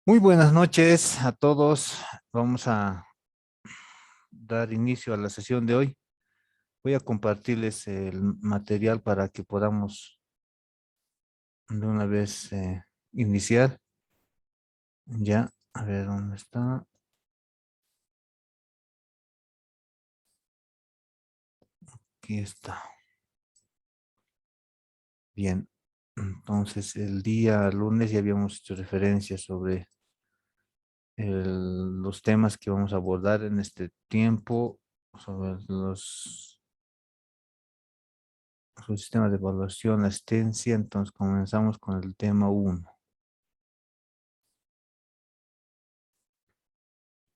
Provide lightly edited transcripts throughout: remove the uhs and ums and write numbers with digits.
Muy buenas noches a todos. Vamos a dar inicio a la sesión de hoy. Voy a compartirles el material para que podamos de una vez iniciar. Ya, a ver dónde está. Aquí está. Bien. Entonces, el día lunes ya habíamos hecho referencia sobre los temas que vamos a abordar en este tiempo, sobre los sistemas de evaluación, la asistencia. Entonces, comenzamos con el tema uno.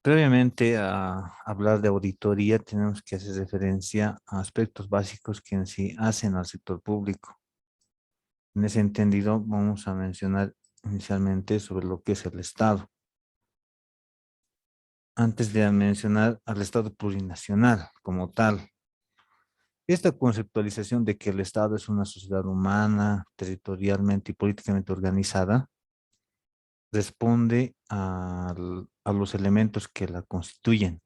Previamente a hablar de auditoría, tenemos que hacer referencia a aspectos básicos que en sí hacen al sector público. En ese entendido, vamos a mencionar inicialmente sobre lo que es el Estado. Antes de mencionar al Estado plurinacional como tal, esta conceptualización de que el Estado es una sociedad humana, territorialmente y políticamente organizada, responde a los elementos que la constituyen.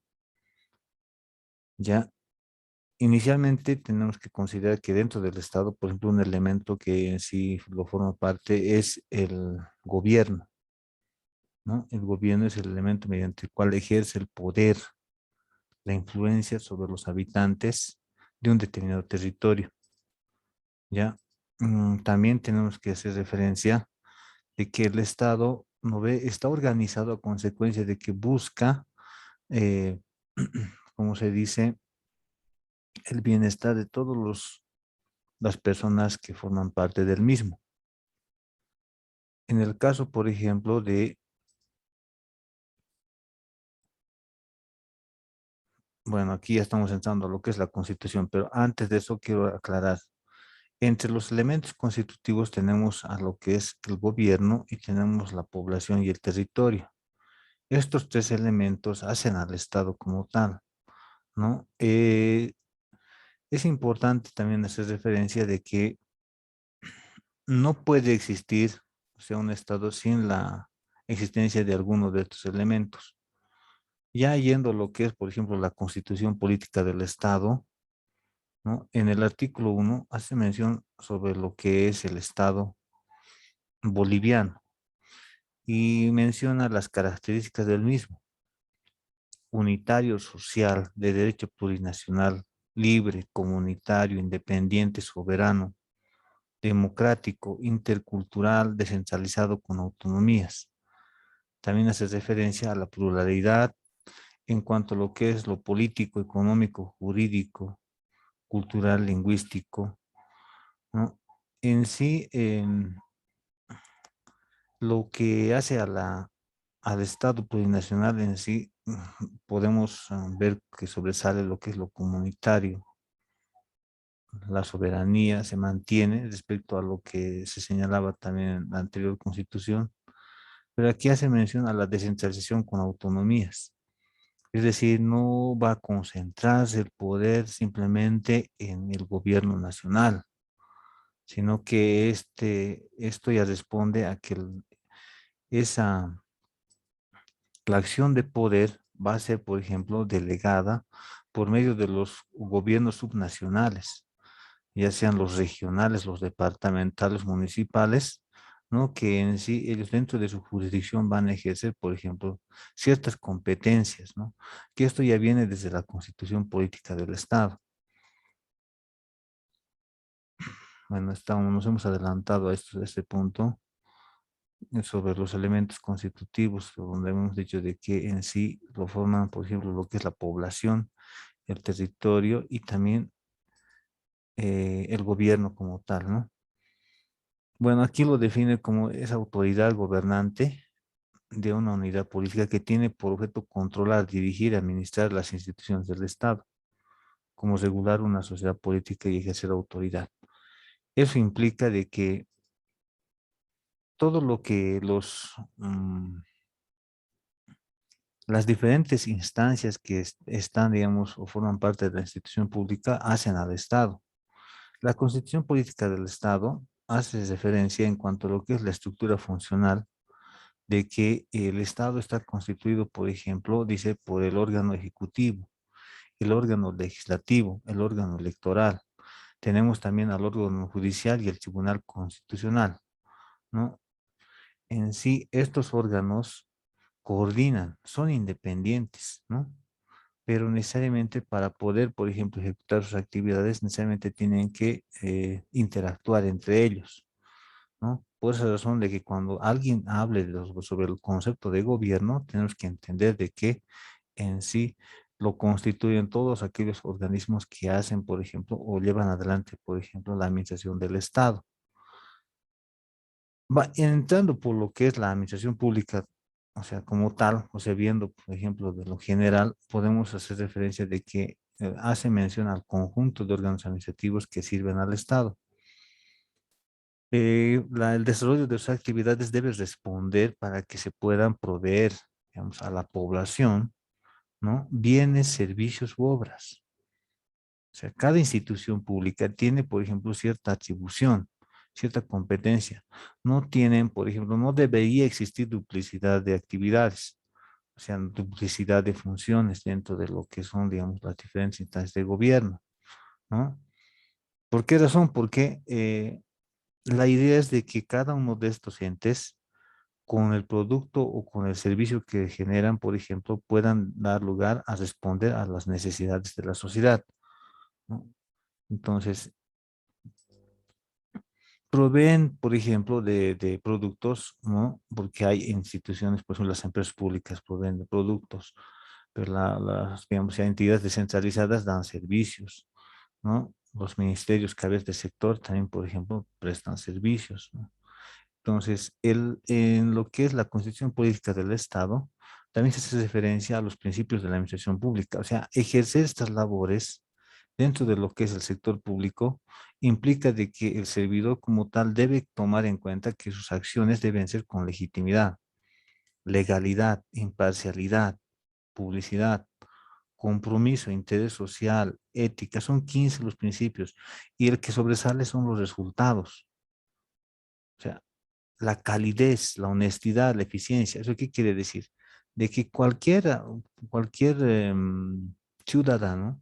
Ya inicialmente tenemos que considerar que dentro del Estado, por ejemplo, un elemento que en sí lo forma parte es el gobierno, ¿no? El gobierno es el elemento mediante el cual ejerce el poder, la influencia sobre los habitantes de un determinado territorio, ¿ya? También tenemos que hacer referencia de que el Estado no ve, está organizado a consecuencia de que busca, eh, como se dice, el bienestar de todos las personas que forman parte del mismo. En el caso, por ejemplo, bueno, aquí ya estamos entrando a lo que es la Constitución, pero antes de eso quiero aclarar. Entre los elementos constitutivos tenemos a lo que es el gobierno y tenemos la población y el territorio. Estos tres elementos hacen al Estado como tal, ¿no? Es importante también hacer referencia de que no puede existir, o sea, un Estado sin la existencia de alguno de estos elementos. Ya yendo a lo que es, por ejemplo, la Constitución Política del Estado, ¿no? En el artículo 1 hace mención sobre lo que es el Estado boliviano y menciona las características del mismo: unitario, social, de derecho plurinacional, libre, comunitario, independiente, soberano, democrático, intercultural, descentralizado con autonomías. También hace referencia a la pluralidad en cuanto a lo que es lo político, económico, jurídico, cultural, lingüístico, ¿no? En sí, lo que hace al Estado plurinacional en sí, podemos ver que sobresale lo que es lo comunitario. La soberanía se mantiene respecto a lo que se señalaba también en la anterior Constitución, pero aquí hace mención a la descentralización con autonomías. Es decir, no va a concentrarse el poder simplemente en el gobierno nacional, sino que esto ya responde a que esa, la acción de poder va a ser, por ejemplo, delegada por medio de los gobiernos subnacionales, ya sean los regionales, los departamentales, municipales, ¿no? Que en sí ellos dentro de su jurisdicción van a ejercer, por ejemplo, ciertas competencias, ¿no? Que esto ya viene desde la Constitución Política del Estado. Bueno, nos hemos adelantado a este punto sobre los elementos constitutivos, donde hemos dicho de que en sí lo forman, por ejemplo, lo que es la población, el territorio y también el gobierno como tal, ¿no? Bueno, aquí lo define como esa autoridad gobernante de una unidad política que tiene por objeto controlar, dirigir y administrar las instituciones del Estado, como regular una sociedad política y ejercer autoridad. Eso implica de que todo lo que las diferentes instancias que están, digamos, o forman parte de la institución pública hacen al Estado. La Constitución Política del Estado hace referencia en cuanto a lo que es la estructura funcional de que el Estado está constituido, por ejemplo, dice, por el órgano ejecutivo, el órgano legislativo, el órgano electoral. Tenemos también al órgano judicial y el Tribunal Constitucional, ¿no? En sí, estos órganos coordinan, son independientes, ¿no? Pero necesariamente para poder, por ejemplo, ejecutar sus actividades, necesariamente tienen que interactuar entre ellos, ¿no? Por esa razón de que cuando alguien hable sobre el concepto de gobierno, tenemos que entender de que en sí lo constituyen todos aquellos organismos que hacen, por ejemplo, o llevan adelante, por ejemplo, la administración del Estado. Va entrando por lo que es la administración pública, o sea, como tal, o sea, viendo, por ejemplo, de lo general, podemos hacer referencia de que hace mención al conjunto de órganos administrativos que sirven al Estado. El desarrollo de sus actividades debe responder para que se puedan proveer, digamos, a la población, ¿no? Bienes, servicios u obras. O sea, cada institución pública tiene, por ejemplo, cierta atribución, cierta competencia. No tienen, por ejemplo, no debería existir duplicidad de actividades, o sea, duplicidad de funciones dentro de lo que son, digamos, las diferentes instancias de gobierno, ¿no? ¿Por qué razón? Porque la idea es de que cada uno de estos entes, con el producto o con el servicio que generan, por ejemplo, puedan dar lugar a responder a las necesidades de la sociedad, ¿no? Entonces, proveen, por ejemplo, de productos, ¿no? Porque hay instituciones, por ejemplo, las empresas públicas proveen de productos, pero las, digamos, entidades descentralizadas dan servicios, ¿no? Los ministerios, cabezas de sector también, por ejemplo, prestan servicios, ¿no? Entonces, en lo que es la constitución política del Estado, también se hace referencia a los principios de la administración pública. O sea, ejercer estas labores dentro de lo que es el sector público implica de que el servidor como tal debe tomar en cuenta que sus acciones deben ser con legitimidad, legalidad, imparcialidad, publicidad, compromiso, interés social, ética. Son 15 los principios y el que sobresale son los resultados. O sea, la calidez, la honestidad, la eficiencia. ¿Eso qué quiere decir? De que cualquier ciudadano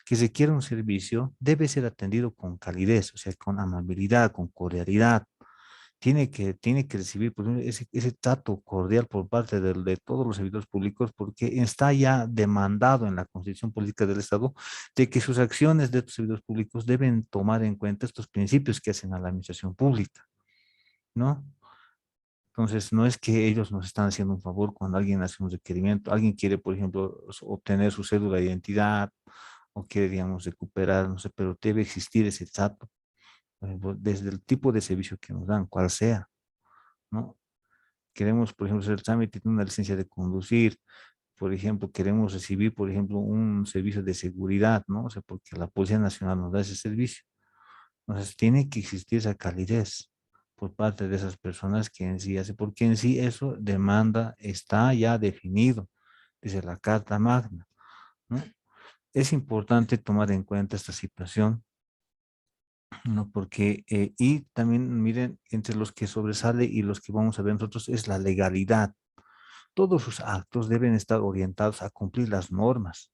que requiera un servicio debe ser atendido con calidez, o sea, con amabilidad, con cordialidad. Tiene que recibir pues, ese trato cordial por parte de todos los servidores públicos porque está ya demandado en la Constitución Política del Estado de que sus acciones de estos servidores públicos deben tomar en cuenta estos principios que hacen a la administración pública, ¿no? Entonces, no es que ellos nos están haciendo un favor cuando alguien hace un requerimiento, alguien quiere, por ejemplo, obtener su cédula de identidad o quiere, digamos, recuperar, no sé, pero debe existir ese trato, por ejemplo, desde el tipo de servicio que nos dan, cual sea, ¿no? Queremos, por ejemplo, hacer el trámite de una licencia de conducir, por ejemplo, queremos recibir, por ejemplo, un servicio de seguridad, ¿no? O sea, porque la Policía Nacional nos da ese servicio. Entonces, tiene que existir esa calidez por parte de esas personas que en sí hace, porque en sí eso demanda, está ya definido desde la Carta Magna, ¿no? Es importante tomar en cuenta esta situación, ¿no? Porque, y también miren, entre los que sobresale y los que vamos a ver nosotros es la legalidad. Todos sus actos deben estar orientados a cumplir las normas,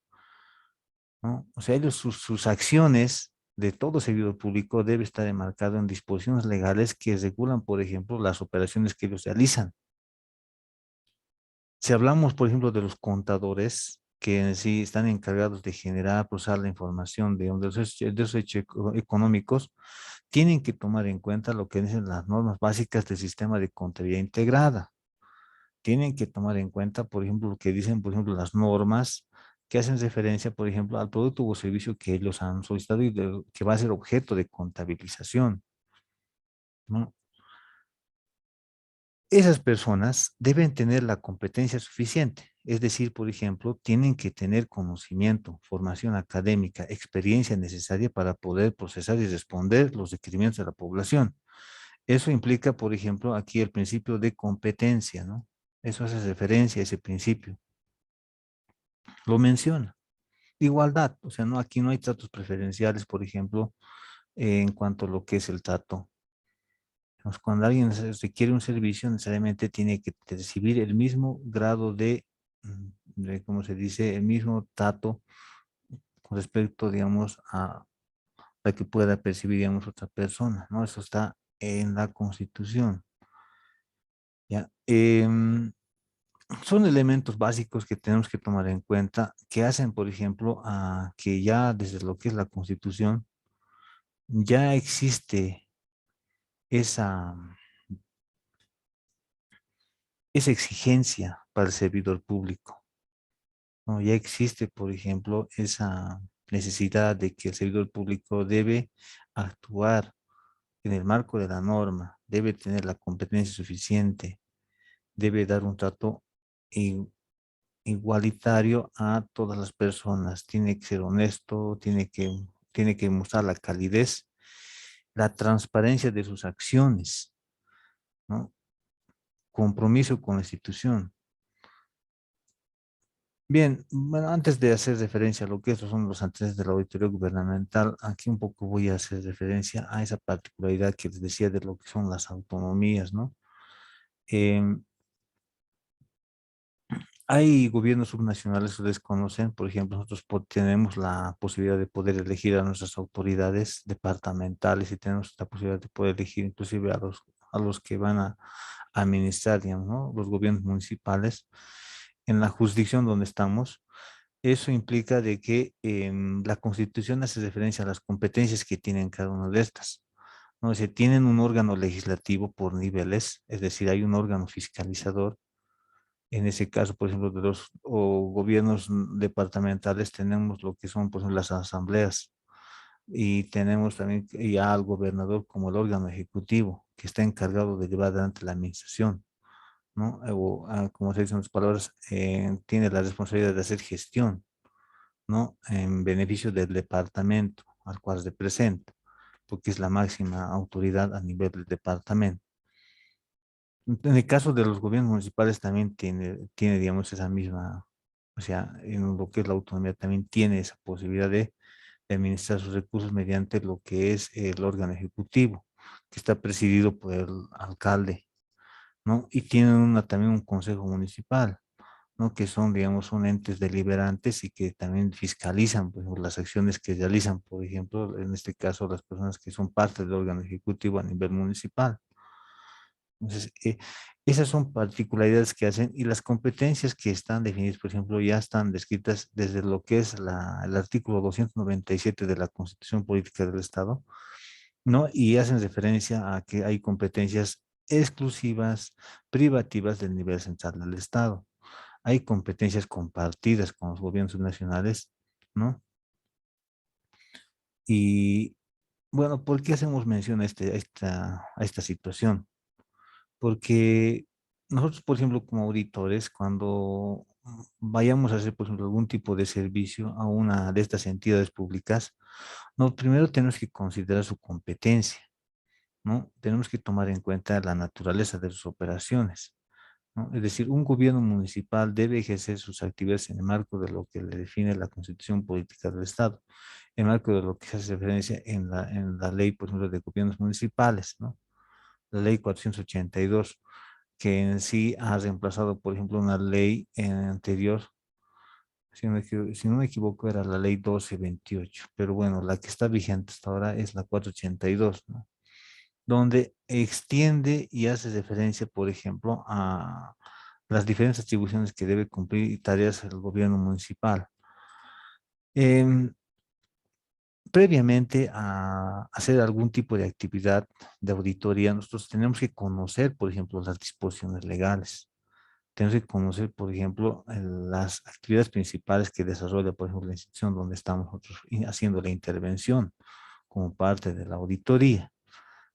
¿no? O sea, ellos, sus acciones de todo servidor público debe estar enmarcado en disposiciones legales que regulan, por ejemplo, las operaciones que ellos realizan. Si hablamos, por ejemplo, de los contadores, que en sí están encargados de generar, procesar la información de los hechos económicos, tienen que tomar en cuenta lo que dicen las normas básicas del sistema de contabilidad integrada. Tienen que tomar en cuenta, por ejemplo, lo que dicen, por ejemplo, las normas que hacen referencia, por ejemplo, al producto o servicio que ellos han solicitado y que va a ser objeto de contabilización, ¿no? Esas personas deben tener la competencia suficiente, es decir, por ejemplo, tienen que tener conocimiento, formación académica, experiencia necesaria para poder procesar y responder los requerimientos de la población. Eso implica, por ejemplo, aquí el principio de competencia, ¿no? Eso hace referencia a ese principio. Lo menciona. Igualdad, o sea, no, aquí no hay tratos preferenciales, por ejemplo, en cuanto a lo que es el trato. Digamos, cuando alguien requiere un servicio, necesariamente tiene que recibir el mismo grado de, ¿cómo se dice? El mismo trato con respecto, digamos, a la que pueda percibir, digamos, otra persona, ¿no? Eso está en la Constitución, ¿ya? Son elementos básicos que tenemos que tomar en cuenta que hacen, por ejemplo, a que ya desde lo que es la Constitución ya existe esa, esa exigencia para el servidor público, ¿no? Ya existe, por ejemplo, esa necesidad de que el servidor público debe actuar en el marco de la norma, debe tener la competencia suficiente, debe dar un trato i- igualitario a todas las personas, tiene que ser honesto, tiene que mostrar la calidez, la transparencia de sus acciones, ¿no? Compromiso con la institución. Bien, bueno, antes de hacer referencia a lo que estos son los antecedentes de la auditoría gubernamental, aquí un poco voy a hacer referencia a esa particularidad que les decía de lo que son las autonomías, ¿no? Em, Hay gobiernos subnacionales que desconocen, por ejemplo, nosotros tenemos la posibilidad de poder elegir a nuestras autoridades departamentales y tenemos la posibilidad de poder elegir inclusive a los que van a administrar, digamos, ¿no? Los gobiernos municipales en la jurisdicción donde estamos. Eso implica de que la Constitución hace referencia a las competencias que tienen cada una de estas, ¿no? Se tienen un órgano legislativo por niveles, es decir, hay un órgano fiscalizador. En ese caso, por ejemplo, de los gobiernos departamentales tenemos lo que son, por ejemplo, las asambleas y tenemos también ya al gobernador como el órgano ejecutivo que está encargado de llevar adelante la administración, ¿no? O, como se dicen las palabras, tiene la responsabilidad de hacer gestión, ¿no? En beneficio del departamento al cual representa, porque es la máxima autoridad a nivel del departamento. En el caso de los gobiernos municipales también tiene, digamos, esa misma, o sea, en lo que es la autonomía también tiene esa posibilidad de administrar sus recursos mediante lo que es el órgano ejecutivo, que está presidido por el alcalde, ¿no? Y tienen también un consejo municipal, ¿no? Que son, digamos, son entes deliberantes y que también fiscalizan, pues, las acciones que realizan, por ejemplo, en este caso, las personas que son parte del órgano ejecutivo a nivel municipal. Entonces, esas son particularidades que hacen y las competencias que están definidas, por ejemplo, ya están descritas desde lo que es el artículo 297 de la Constitución Política del Estado, ¿no? Y hacen referencia a que hay competencias exclusivas, privativas del nivel central del Estado. Hay competencias compartidas con los gobiernos nacionales, ¿no? Y bueno, ¿por qué hacemos mención a esta situación? Porque nosotros, por ejemplo, como auditores, cuando vayamos a hacer, por ejemplo, algún tipo de servicio a una de estas entidades públicas, no, primero tenemos que considerar su competencia, ¿no? Tenemos que tomar en cuenta la naturaleza de sus operaciones, ¿no? Es decir, un gobierno municipal debe ejercer sus actividades en el marco de lo que le define la Constitución Política del Estado, en el marco de lo que se hace referencia en la ley, por ejemplo, de gobiernos municipales, ¿no? La ley 482 que en sí ha reemplazado, por ejemplo, una ley anterior, si no me equivoco, era la ley 1228, pero bueno, la que está vigente hasta ahora es la 482, ¿no? Donde extiende y hace referencia, por ejemplo, a las diferentes atribuciones que debe cumplir y tareas el gobierno municipal. Em, Previamente a hacer algún tipo de actividad de auditoría, nosotros tenemos que conocer, por ejemplo, las disposiciones legales. Tenemos que conocer, por ejemplo, las actividades principales que desarrolla, por ejemplo, la institución donde estamos nosotros haciendo la intervención como parte de la auditoría,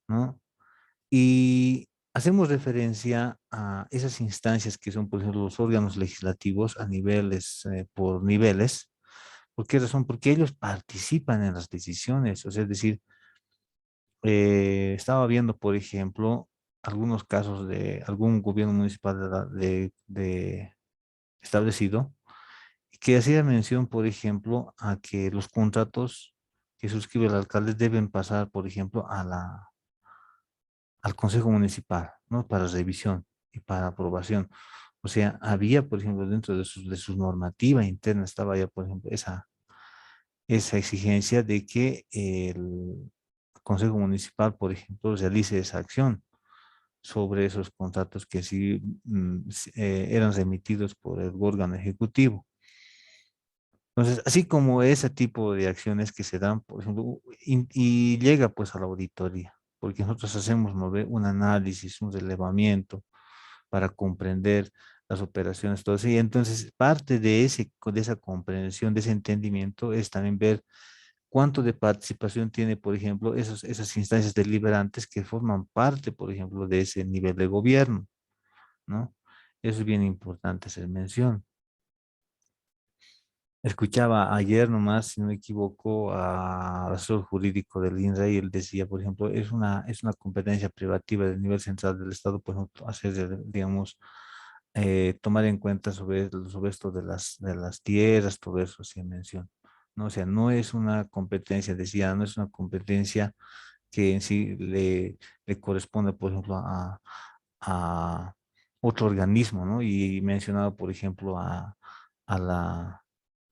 ¿no? Y hacemos referencia a esas instancias que son, por ejemplo, los órganos legislativos a niveles, por niveles. ¿Por qué razón? Porque ellos participan en las decisiones. O sea, es decir, estaba viendo, por ejemplo, algunos casos de algún gobierno municipal de establecido que hacía mención, por ejemplo, a que los contratos que suscribe el alcalde deben pasar, por ejemplo, al Consejo Municipal, ¿no? Para revisión y para aprobación. O sea, había, por ejemplo, dentro de su normativa interna, estaba ya, por ejemplo, esa exigencia de que el Consejo Municipal, por ejemplo, realice esa acción sobre esos contratos que sí eran remitidos por el órgano ejecutivo. Entonces, así como ese tipo de acciones que se dan, por ejemplo, y llega pues a la auditoría, porque nosotros hacemos, ¿no ve? Un análisis, un relevamiento para comprender las operaciones, todo eso. Y entonces, parte de esa comprensión, de ese entendimiento, es también ver cuánto de participación tiene, por ejemplo, esas instancias deliberantes que forman parte, por ejemplo, de ese nivel de gobierno, ¿no? Eso es bien importante hacer mención. Escuchaba ayer nomás, si no me equivoco, al asesor jurídico del INRA y él decía, por ejemplo, es una competencia privativa del nivel central del Estado, pues no hacer, digamos, tomar en cuenta sobre esto de las tierras, todo eso, sin mención. ¿No? O sea, no es una competencia, decía, no es una competencia que en sí le corresponde, por ejemplo, a otro organismo, ¿no? Y mencionaba, por ejemplo, a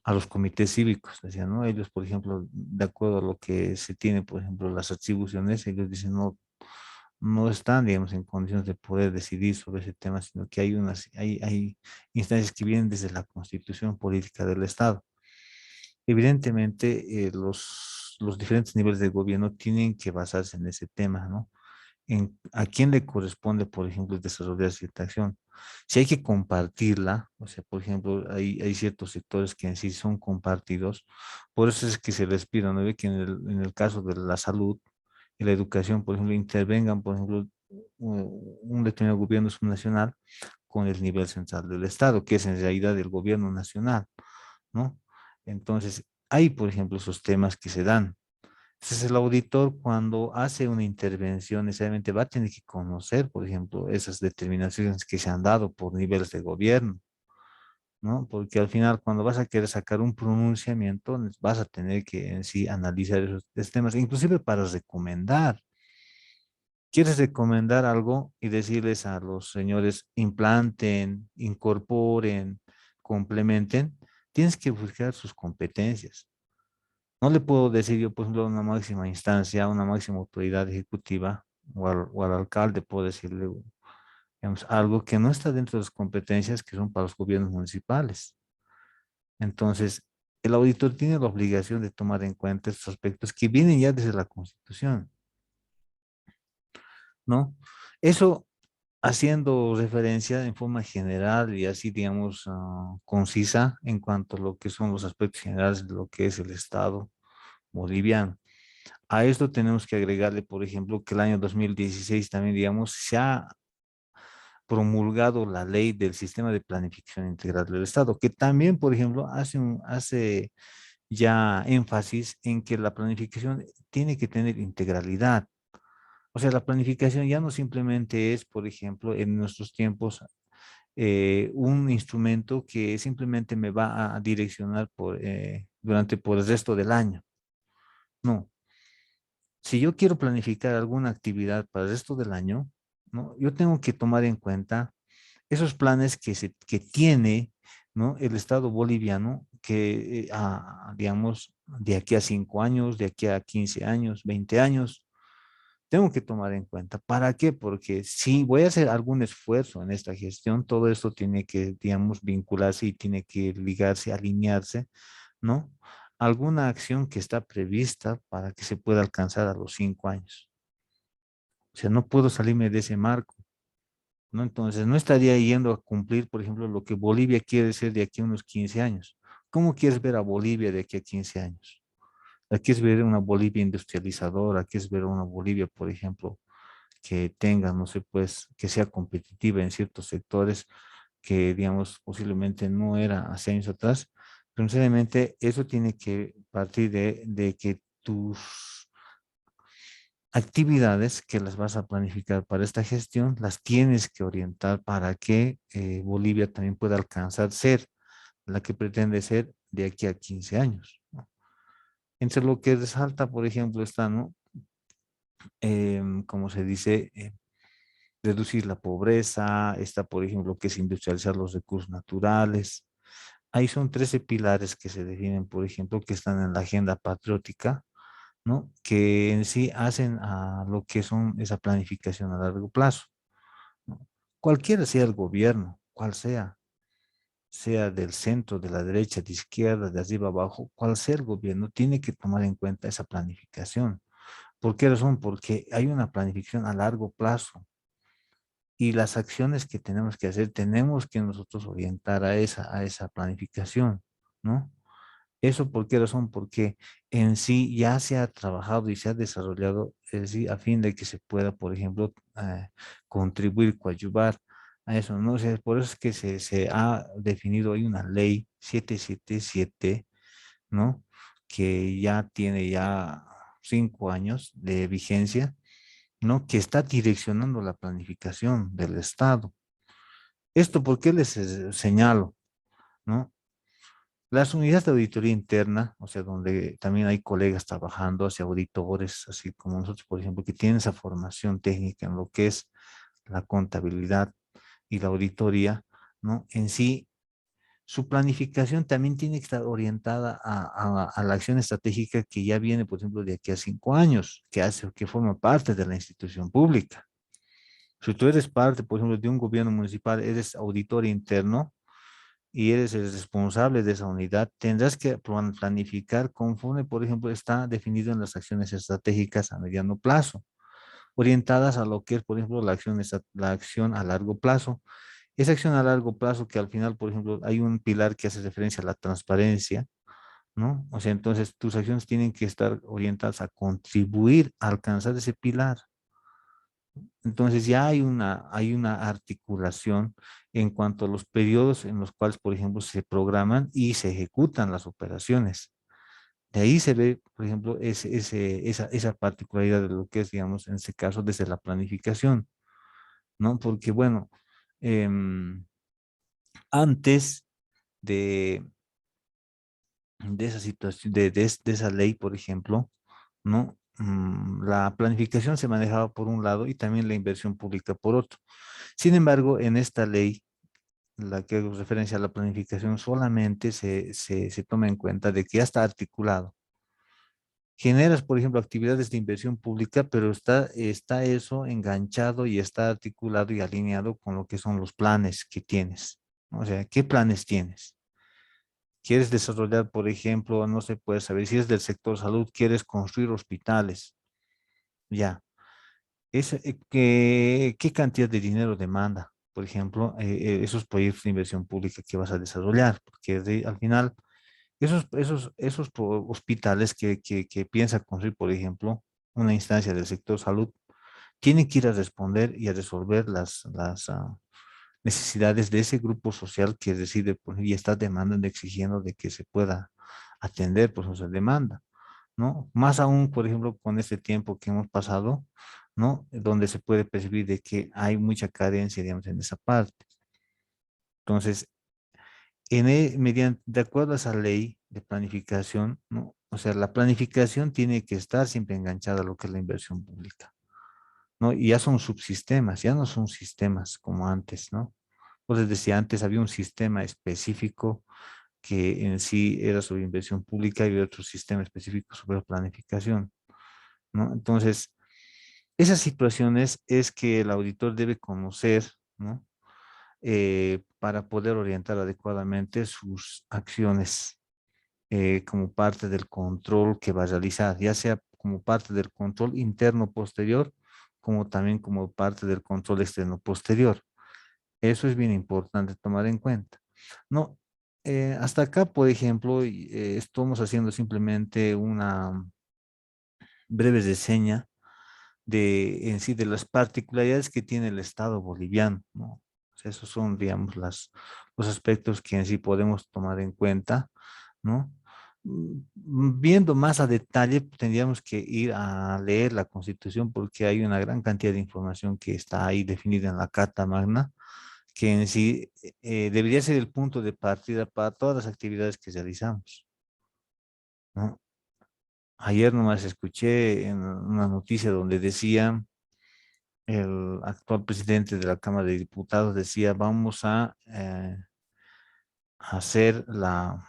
a los comités cívicos, decían, ¿no? Ellos, por ejemplo, de acuerdo a lo que se tiene, por ejemplo, las atribuciones, ellos dicen, no están, digamos, en condiciones de poder decidir sobre ese tema, sino que hay instancias que vienen desde la constitución política del Estado. Evidentemente, los diferentes niveles de gobierno tienen que basarse en ese tema, ¿no? En a quién le corresponde, por ejemplo, desarrollar cierta acción. Si hay que compartirla, o sea, por ejemplo, hay ciertos sectores que en sí son compartidos, por eso es que se les pide, ¿no? Ve que en el caso de la salud y la educación, por ejemplo, intervengan, por ejemplo, un determinado gobierno subnacional con el nivel central del Estado, que es en realidad el gobierno nacional, ¿no? Entonces, hay, por ejemplo, esos temas que se dan. Entonces, el auditor cuando hace una intervención necesariamente va a tener que conocer, por ejemplo, esas determinaciones que se han dado por niveles de gobierno, ¿no? Porque al final, cuando vas a querer sacar un pronunciamiento, vas a tener que en sí analizar esos temas, inclusive para recomendar. ¿Quieres recomendar algo y decirles a los señores implanten, incorporen, complementen? Tienes que buscar sus competencias. No le puedo decir yo, por ejemplo, a una máxima instancia, a una máxima autoridad ejecutiva o al alcalde, puedo decirle, digamos, algo que no está dentro de las competencias que son para los gobiernos municipales. Entonces, el auditor tiene la obligación de tomar en cuenta estos aspectos que vienen ya desde la Constitución, ¿no? Eso haciendo referencia en forma general y así, digamos, concisa en cuanto a lo que son los aspectos generales de lo que es el Estado boliviano. A esto tenemos que agregarle, por ejemplo, que el año 2016 también, digamos, se ha promulgado la ley del sistema de planificación integral del Estado, que también, por ejemplo, hace ya énfasis en que la planificación tiene que tener integralidad. O sea, la planificación ya no simplemente es, por ejemplo, en nuestros tiempos, un instrumento que simplemente me va a direccionar por el resto del año. No, si yo quiero planificar alguna actividad para el resto del año, ¿no? Yo tengo que tomar en cuenta esos planes que tiene, ¿no? El Estado boliviano, que, digamos, de aquí a 5 años, de aquí a 15 años, 20 años, tengo que tomar en cuenta. ¿Para qué? Porque si voy a hacer algún esfuerzo en esta gestión, todo esto tiene que, digamos, vincularse y tiene que ligarse, alinearse, ¿no? Alguna acción que está prevista para que se pueda alcanzar a los 5 años. O sea, no puedo salirme de ese marco, ¿no? Entonces, no estaría yendo a cumplir, por ejemplo, lo que Bolivia quiere ser de aquí a unos 15 años. ¿Cómo quieres ver a Bolivia de aquí a 15 años? Aquí es ver una Bolivia industrializadora, aquí es ver una Bolivia, por ejemplo, que tenga, no sé, pues, que sea competitiva en ciertos sectores que, digamos, posiblemente no era hace años atrás, pero necesariamente eso tiene que partir de que tus actividades que las vas a planificar para esta gestión, las tienes que orientar para que Bolivia también pueda alcanzar ser la que pretende ser de aquí a 15 años, ¿no? Entre lo que resalta, por ejemplo, está, ¿no? Como se dice, reducir la pobreza, está, por ejemplo, que es industrializar los recursos naturales. Ahí son 13 pilares que se definen, por ejemplo, que están en la agenda patriótica, ¿no? Que en sí hacen a lo que son esa planificación a largo plazo, ¿no? Cualquiera sea el gobierno, cual sea, sea del centro, de la derecha, de izquierda, de arriba abajo, cual sea el gobierno, tiene que tomar en cuenta esa planificación. ¿Por qué razón? Porque hay una planificación a largo plazo y las acciones que tenemos que hacer, tenemos que nosotros orientar a esa planificación, ¿no? ¿Eso por qué razón? Porque en sí ya se ha trabajado y se ha desarrollado, es decir, a fin de que se pueda, por ejemplo, contribuir, coadyuvar a eso, ¿no? O sea, por eso es que se ha definido, hay una ley 777, ¿no? Que ya tiene ya 5 años de vigencia, ¿no? Que está direccionando la planificación del Estado. ¿Esto por qué les señalo? ¿No? Las unidades de auditoría interna, o sea, donde también hay colegas trabajando, hacia auditores, así como nosotros, por ejemplo, que tienen esa formación técnica en lo que es la contabilidad y la auditoría, ¿no? En sí, su planificación también tiene que estar orientada a la acción estratégica que ya viene, por ejemplo, de aquí a 5 años, que hace, que forma parte de la institución pública. Si tú eres parte, por ejemplo, de un gobierno municipal, eres auditor interno, y eres el responsable de esa unidad, tendrás que planificar conforme, por ejemplo, está definido en las acciones estratégicas a mediano plazo, orientadas a lo que es, por ejemplo, la acción a largo plazo. Esa acción a largo plazo que al final, por ejemplo, hay un pilar que hace referencia a la transparencia, ¿no? O sea, entonces tus acciones tienen que estar orientadas a contribuir a alcanzar ese pilar. Entonces ya hay una articulación en cuanto a los periodos en los cuales, por ejemplo, se programan y se ejecutan las operaciones. De ahí se ve, por ejemplo, esa particularidad de lo que es, digamos, en este caso, desde la planificación, ¿no? Porque, bueno, em, antes de, de esa situación, de esa ley, por ejemplo, ¿no? La planificación se manejaba por un lado y también la inversión pública por otro. Sin embargo, en esta ley, la que hago referencia a la planificación, solamente se toma en cuenta de que ya está articulado. Generas, por ejemplo, actividades de inversión pública, pero está eso enganchado y está articulado y alineado con lo que son los planes que tienes. O sea, ¿qué planes tienes? ¿Quieres desarrollar, por ejemplo, no se puede saber si es del sector salud, quieres construir hospitales? Ya. ¿Qué cantidad de dinero demanda, por ejemplo, esos proyectos de inversión pública que vas a desarrollar? Porque al final, esos hospitales que piensa construir, por ejemplo, una instancia del sector salud, tienen que ir a responder y a resolver las necesidades de ese grupo social que decide y está demandando, exigiendo de que se pueda atender por su demanda, ¿no? Más aún, por ejemplo, con este tiempo que hemos pasado, ¿no? Donde se puede percibir de que hay mucha carencia, digamos, en esa parte. Entonces, de acuerdo a esa ley de planificación, ¿no? O sea, la planificación tiene que estar siempre enganchada a lo que es la inversión pública, ¿no? Y ya son subsistemas, ya no son sistemas como antes, ¿no? Entonces decía, antes había un sistema específico que en sí era sobre inversión pública y otro sistema específico sobre planificación, ¿no? Entonces, esas situaciones es que el auditor debe conocer, ¿no? Para poder orientar adecuadamente sus acciones como parte del control que va a realizar, ya sea como parte del control interno posterior, como también como parte del control externo posterior. Eso es bien importante tomar en cuenta. No, hasta acá, por ejemplo, estamos haciendo simplemente una breve reseña de en sí de las particularidades que tiene el Estado boliviano, ¿no? O sea, esos son, digamos, los aspectos que en sí podemos tomar en cuenta, ¿no? Viendo más a detalle, tendríamos que ir a leer la Constitución porque hay una gran cantidad de información que está ahí definida en la Carta Magna, que en sí debería ser el punto de partida para todas las actividades que realizamos, ¿no? Ayer nomás escuché en una noticia donde decía el actual presidente de la Cámara de Diputados decía, vamos a hacer la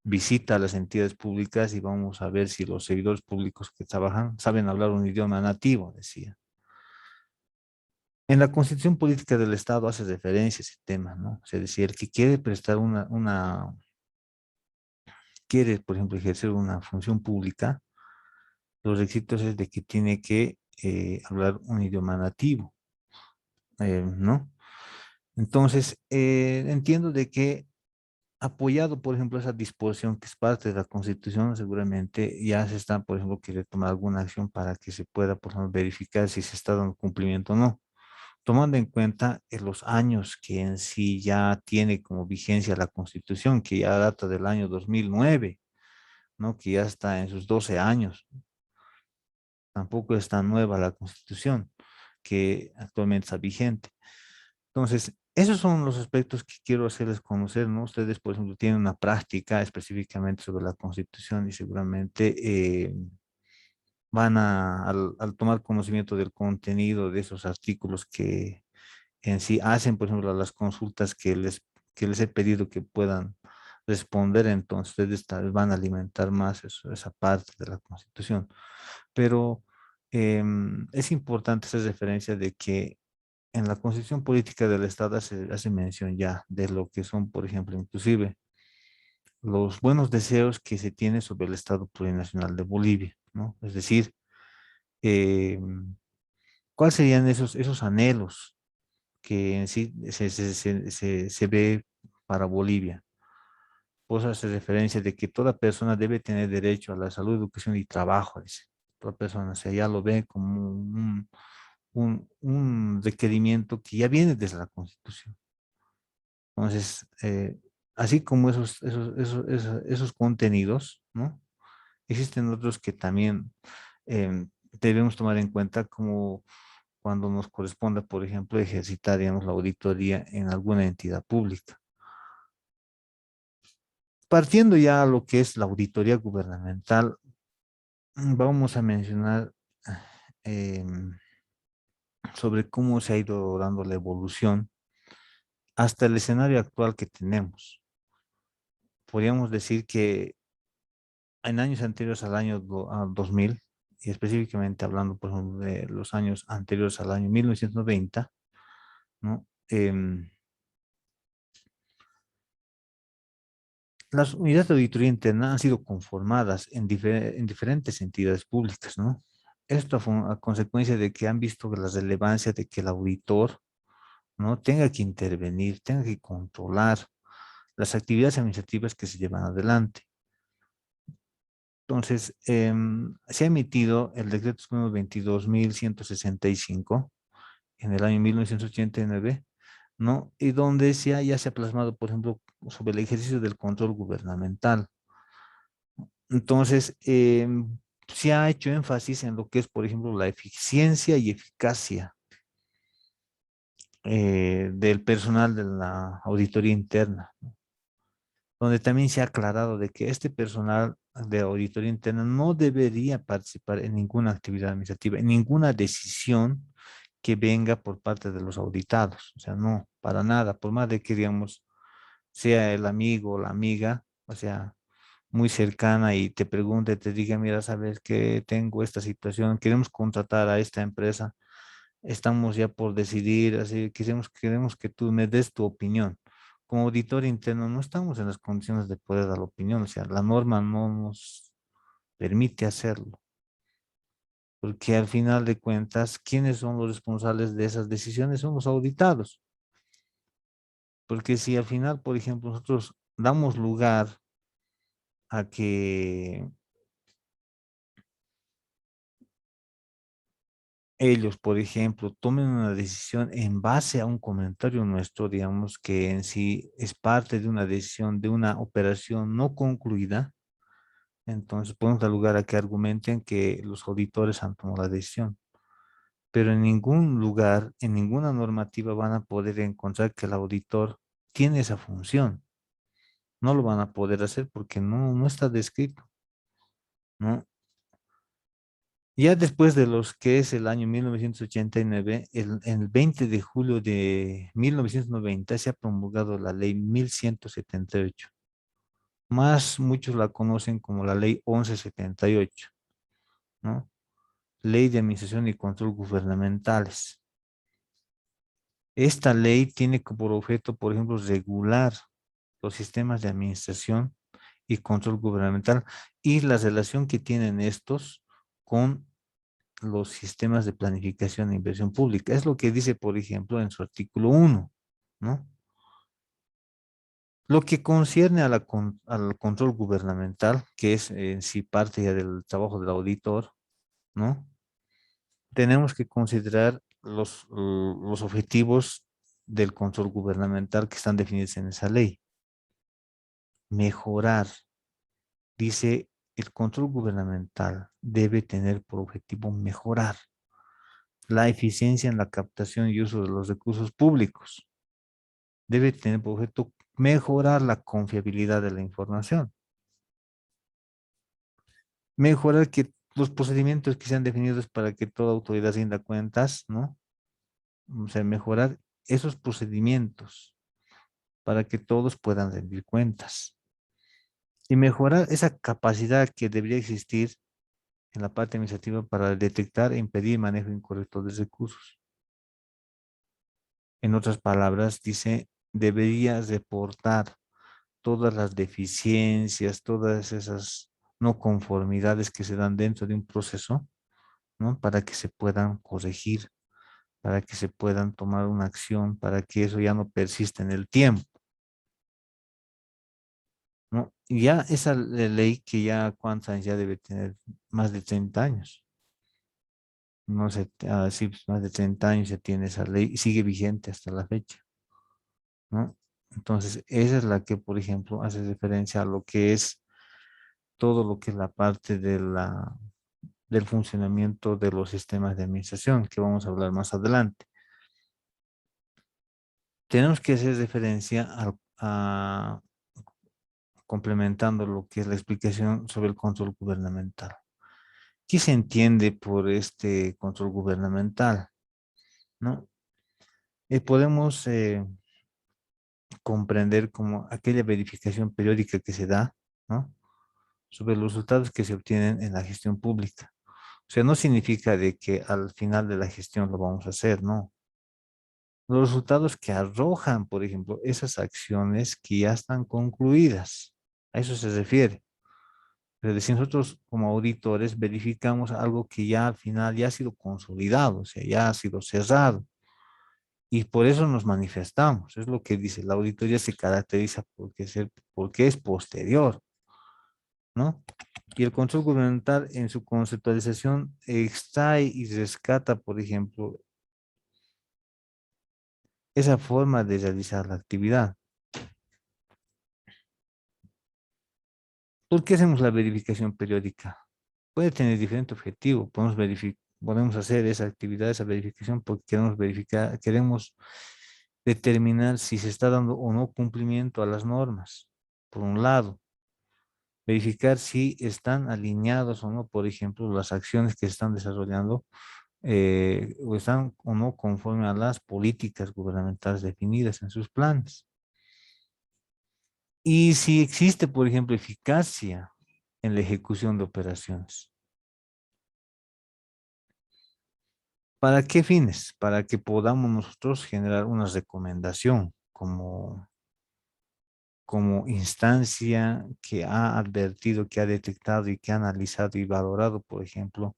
visita a las entidades públicas y vamos a ver si los servidores públicos que trabajan saben hablar un idioma nativo, decía. En la Constitución Política del Estado hace referencia a ese tema, ¿no? O sea, decir, el que quiere prestar quiere, por ejemplo, ejercer una función pública, los requisitos es de que tiene que hablar un idioma nativo, ¿no? Entonces, entiendo de que apoyado, por ejemplo, esa disposición que es parte de la Constitución, seguramente ya se está, por ejemplo, quiere tomar alguna acción para que se pueda, por ejemplo, verificar si se está dando cumplimiento o no. Tomando en cuenta los años que en sí ya tiene como vigencia la Constitución, que ya data del año 2009, ¿no? Que ya está en sus 12 años. Tampoco es tan nueva la Constitución que actualmente está vigente. Entonces, esos son los aspectos que quiero hacerles conocer, ¿no? Ustedes, por ejemplo, tienen una práctica específicamente sobre la Constitución y seguramente al tomar conocimiento del contenido de esos artículos que en sí hacen, por ejemplo, las consultas que les he pedido que puedan responder, entonces ustedes tal vez van a alimentar más esa parte de la Constitución. Pero es importante hacer referencia de que en la Constitución Política del Estado hace mención ya de lo que son, por ejemplo, inclusive los buenos deseos que se tiene sobre el Estado plurinacional de Bolivia, ¿no? Es decir, eh, ¿cuáles serían esos anhelos que en sí se ve para Bolivia? Pues hace referencia de que toda persona debe tener derecho a la salud, educación y trabajo, dice. Toda persona, o sea, ya lo ve como un requerimiento que ya viene desde la Constitución. Entonces, así como esos contenidos, ¿no? Existen otros que también debemos tomar en cuenta como cuando nos corresponda, por ejemplo, ejercitar, digamos, la auditoría en alguna entidad pública. Partiendo ya a lo que es la auditoría gubernamental, vamos a mencionar em, sobre cómo se ha ido dando la evolución hasta el escenario actual que tenemos. Podríamos decir que en años anteriores al año 2000, y específicamente hablando, por ejemplo, de los años anteriores al año 1990, ¿no? Las unidades de auditoría interna han sido conformadas en diferentes entidades públicas, ¿no? Esto fue a consecuencia de que han visto la relevancia de que el auditor, ¿no? Tenga que intervenir, tenga que controlar las actividades administrativas que se llevan adelante. Entonces, se ha emitido el decreto número 22.165 en el año 1989, ¿no? Y donde ya se ha plasmado, por ejemplo, sobre el ejercicio del control gubernamental. Entonces, se ha hecho énfasis en lo que es, por ejemplo, la eficiencia y eficacia del personal de la auditoría interna, donde también se ha aclarado de que este personal de auditoría interna no debería participar en ninguna actividad administrativa, en ninguna decisión que venga por parte de los auditados. O sea, no, para nada, por más de que, digamos, sea el amigo o la amiga, o sea, muy cercana y te pregunte, te diga, mira, sabes que tengo esta situación, queremos contratar a esta empresa, estamos ya por decidir, así queremos que tú me des tu opinión. Como auditor interno no estamos en las condiciones de poder dar la opinión, o sea, la norma no nos permite hacerlo, porque al final de cuentas, ¿quiénes son los responsables de esas decisiones? Son los auditados, porque si al final, por ejemplo, nosotros damos lugar a que ellos, por ejemplo, tomen una decisión en base a un comentario nuestro, digamos que en sí es parte de una decisión, de una operación no concluida, entonces podemos dar lugar a que argumenten que los auditores han tomado la decisión. Pero en ningún lugar, en ninguna normativa van a poder encontrar que el auditor tiene esa función. No lo van a poder hacer porque no está descrito, ¿no? Ya después de los que es el año 1989, el 20 de julio de 1990 se ha promulgado la ley 1178. Más muchos la conocen como la ley 1178, ¿no? Ley de Administración y Control Gubernamentales. Esta ley tiene por objeto, por ejemplo, regular los sistemas de administración y control gubernamental y la relación que tienen estos con los sistemas de planificación e inversión pública. Es lo que dice, por ejemplo, en su artículo 1, ¿no? Lo que concierne a al control gubernamental, que es en sí parte ya del trabajo del auditor, ¿no? Tenemos que considerar los objetivos del control gubernamental que están definidos en esa ley. Mejorar, dice, el control gubernamental debe tener por objetivo mejorar la eficiencia en la captación y uso de los recursos públicos. Debe tener por objeto mejorar la confiabilidad de la información. Mejorar que los procedimientos que sean definidos para que toda autoridad rinda cuentas, ¿no? O sea, mejorar esos procedimientos para que todos puedan rendir cuentas. Y mejorar esa capacidad que debería existir en la parte administrativa para detectar e impedir manejo incorrecto de recursos. En otras palabras, dice, debería reportar todas las deficiencias, todas esas no conformidades que se dan dentro de un proceso, ¿no? Para que se puedan corregir, para que se puedan tomar una acción, para que eso ya no persista en el tiempo, ¿no? Y ya esa ley que ya, ¿cuántos años ya debe tener? Más de 30 años. No sé, sí, pues, más de 30 años ya tiene esa ley y sigue vigente hasta la fecha, ¿no? Entonces, esa es la que, por ejemplo, hace referencia a lo que es todo lo que es la parte de del funcionamiento de los sistemas de administración, que vamos a hablar más adelante. Tenemos que hacer referencia complementando lo que es la explicación sobre el control gubernamental. ¿Qué se entiende por este control gubernamental? ¿No? Podemos comprender como aquella verificación periódica que se da, ¿no? Sobre los resultados que se obtienen en la gestión pública. O sea, no significa de que al final de la gestión lo vamos a hacer, ¿no? Los resultados que arrojan, por ejemplo, esas acciones que ya están concluidas. A eso se refiere. Es decir, nosotros como auditores verificamos algo que ya al final ya ha sido consolidado, o sea, ya ha sido cerrado. Y por eso nos manifestamos. Es lo que dice, la auditoría se caracteriza porque es posterior, ¿no? Y el control gubernamental en su conceptualización extrae y rescata, por ejemplo, esa forma de realizar la actividad. ¿Por qué hacemos la verificación periódica? Puede tener diferente objetivo. Podemos hacer esa actividad, esa verificación, porque queremos verificar, queremos determinar si se está dando o no cumplimiento a las normas. Por un lado, verificar si están alineados o no, por ejemplo, las acciones que se están desarrollando o están o no conforme a las políticas gubernamentales definidas en sus planes. Y si existe, por ejemplo, eficacia en la ejecución de operaciones. ¿Para qué fines? Para que podamos nosotros generar una recomendación como instancia que ha advertido, que ha detectado y que ha analizado y valorado, por ejemplo,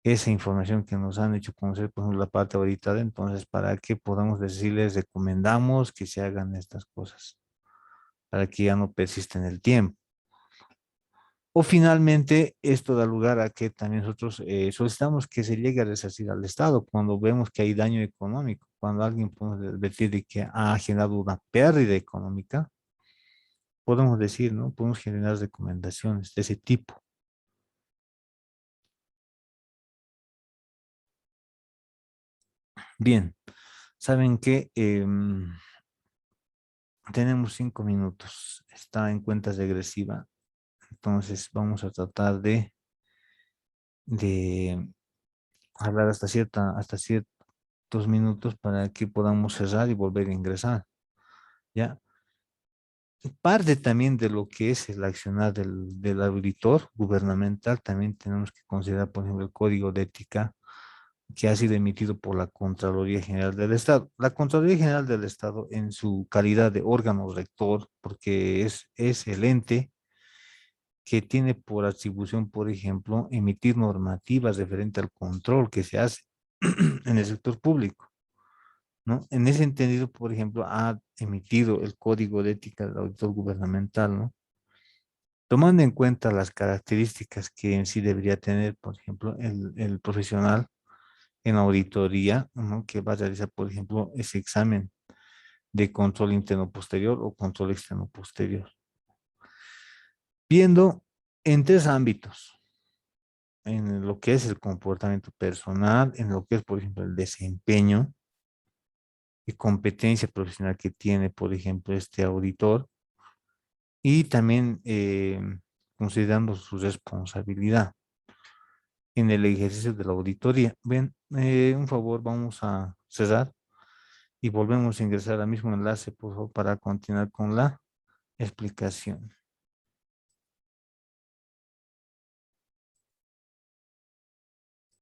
esa información que nos han hecho conocer, por ejemplo, la parte ahorita de entonces, para que podamos decirles, recomendamos que se hagan estas cosas, para que ya no persista en el tiempo. O finalmente, esto da lugar a que también nosotros solicitamos que se llegue a resarcir al Estado cuando vemos que hay daño económico, cuando alguien puede advertir de que ha generado una pérdida económica, podemos decir, ¿no? Podemos generar recomendaciones de ese tipo. Bien, ¿saben qué? Tenemos 5 minutos, está en cuenta regresiva, entonces vamos a tratar de de hablar hasta ciertos minutos para que podamos cerrar y volver a ingresar, ¿ya? Parte también de lo que es el accionar del auditor gubernamental, también tenemos que considerar, por ejemplo, el código de ética que ha sido emitido por la Contraloría General del Estado. La Contraloría General del Estado, en su calidad de órgano rector, porque es el ente que tiene por atribución, por ejemplo, emitir normativas referente al control que se hace en el sector público, ¿no? En ese entendido, por ejemplo, ha emitido el Código de Ética del Auditor Gubernamental, ¿no? Tomando en cuenta las características que en sí debería tener, por ejemplo, el profesional en auditoría, ¿no? Que va a realizar, por ejemplo, ese examen de control interno posterior o control externo posterior. Viendo en tres ámbitos, en lo que es el comportamiento personal, en lo que es, por ejemplo, el desempeño y competencia profesional que tiene, por ejemplo, este auditor, y también considerando su responsabilidad en el ejercicio de la auditoría. Ven, un favor, vamos a cerrar y volvemos a ingresar al mismo enlace, por favor, para continuar con la explicación.